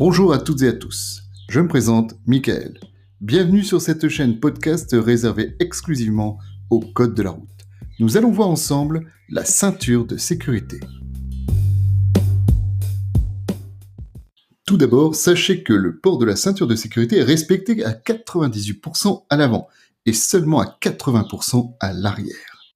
Bonjour à toutes et à tous, je me présente Michael. Bienvenue sur cette chaîne podcast réservée exclusivement au code de la route. Nous allons voir ensemble la ceinture de sécurité. Tout d'abord, sachez que le port de la ceinture de sécurité est respecté à 98% à l'avant et seulement à 80% à l'arrière.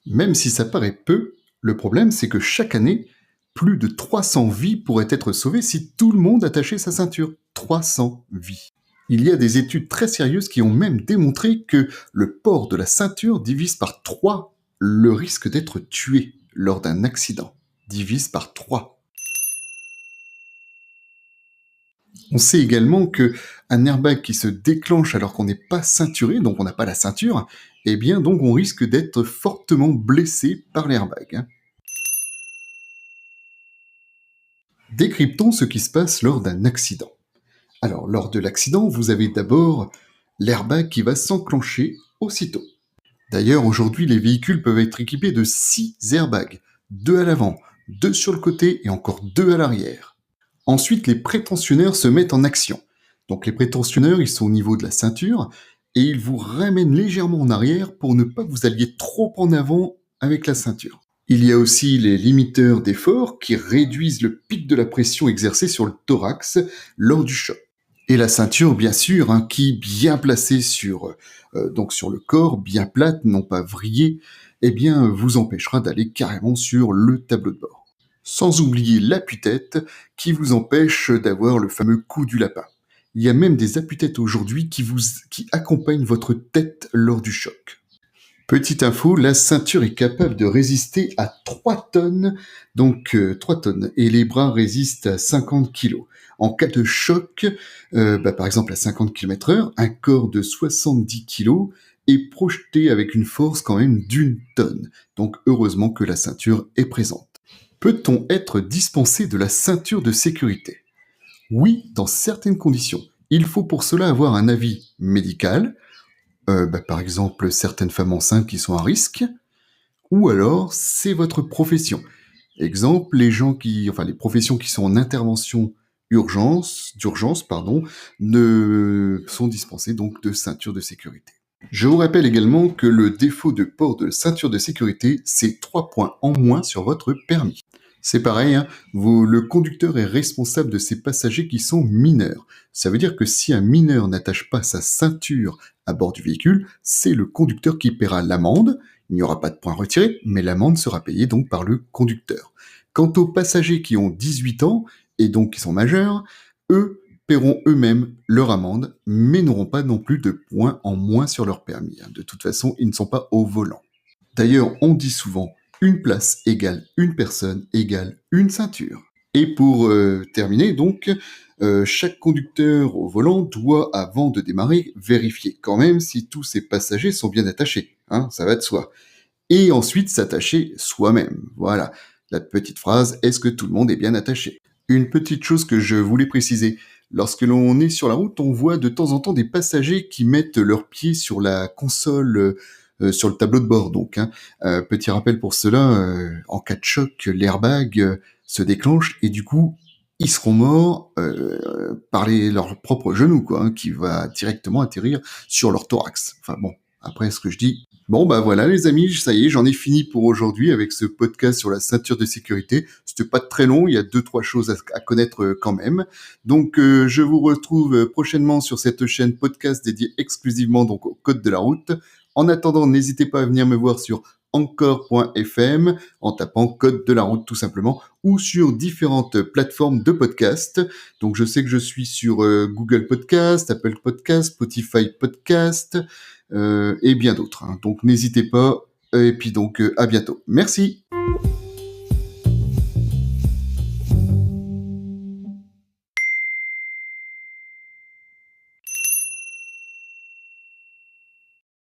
Même si ça paraît peu, le problème c'est que chaque année, plus de 300 vies pourraient être sauvées si tout le monde attachait sa ceinture. 300 vies. Il y a des études très sérieuses qui ont même démontré que le port de la ceinture divise par 3 le risque d'être tué lors d'un accident. Divise par 3. On sait également que un airbag qui se déclenche alors qu'on n'est pas ceinturé, donc on n'a pas la ceinture, eh bien donc on risque d'être fortement blessé par l'airbag. Décryptons ce qui se passe lors d'un accident. Alors, lors de l'accident, vous avez d'abord l'airbag qui va s'enclencher aussitôt. D'ailleurs, aujourd'hui, les véhicules peuvent être équipés de 6 airbags, 2 à l'avant, 2 sur le côté et encore 2 à l'arrière. Ensuite, les prétentionneurs se mettent en action. Donc les prétentionneurs, ils sont au niveau de la ceinture et ils vous ramènent légèrement en arrière pour ne pas que vous alliez trop en avant avec la ceinture. Il y a aussi les limiteurs d'effort qui réduisent le pic de la pression exercée sur le thorax lors du choc. Et la ceinture, bien sûr, qui, bien placée sur le corps, bien plate, non pas vrillée, vous empêchera d'aller carrément sur le tableau de bord. Sans oublier l'appui-tête qui vous empêche d'avoir le fameux coup du lapin. Il y a même des appuis-têtes aujourd'hui qui accompagnent votre tête lors du choc. Petite info, la ceinture est capable de résister à 3 tonnes, donc 3 tonnes, et les bras résistent à 50 kg. En cas de choc, par exemple à 50 km/h, un corps de 70 kg est projeté avec une force quand même d'1 tonne. Donc heureusement que la ceinture est présente. Peut-on être dispensé de la ceinture de sécurité ? Oui, dans certaines conditions. Il faut pour cela avoir un avis médical, par exemple certaines femmes enceintes qui sont à risque, ou alors c'est votre profession. Exemple, les professions qui sont en intervention d'urgence, ne sont dispensées donc de ceinture de sécurité. Je vous rappelle également que le défaut de port de ceinture de sécurité, c'est 3 points en moins sur votre permis. C'est pareil, le conducteur est responsable de ces passagers qui sont mineurs. Ça veut dire que si un mineur n'attache pas sa ceinture à bord du véhicule, c'est le conducteur qui paiera l'amende. Il n'y aura pas de points retirés, mais l'amende sera payée donc par le conducteur. Quant aux passagers qui ont 18 ans, et donc qui sont majeurs, eux paieront eux-mêmes leur amende, mais n'auront pas non plus de points en moins sur leur permis. De toute façon, ils ne sont pas au volant. D'ailleurs, on dit souvent une place égale une personne égale une ceinture. Et pour terminer, donc, chaque conducteur au volant doit, avant de démarrer, vérifier quand même si tous ses passagers sont bien attachés. Ça va de soi. Et ensuite s'attacher soi-même. Voilà, la petite phrase « Est-ce que tout le monde est bien attaché ?» Une petite chose que je voulais préciser. Lorsque l'on est sur la route, on voit de temps en temps des passagers qui mettent leurs pieds sur la console sur le tableau de bord. Donc, petit rappel pour cela, en cas de choc, l'airbag se déclenche et du coup, ils seront morts par leurs propres genoux, qui va directement atterrir sur leur thorax. Enfin bon, après ce que je dis. Bon bah voilà les amis, ça y est, j'en ai fini pour aujourd'hui avec ce podcast sur la ceinture de sécurité. C'était pas très long, il y a 2-3 choses à connaître quand même. Donc je vous retrouve prochainement sur cette chaîne podcast dédiée exclusivement donc au code de la route. En attendant, n'hésitez pas à venir me voir sur encore.fm en tapant code de la route tout simplement ou sur différentes plateformes de podcast. Donc je sais que je suis sur Google Podcast, Apple Podcast, Spotify Podcast et bien d'autres. Donc n'hésitez pas et puis donc à bientôt. Merci.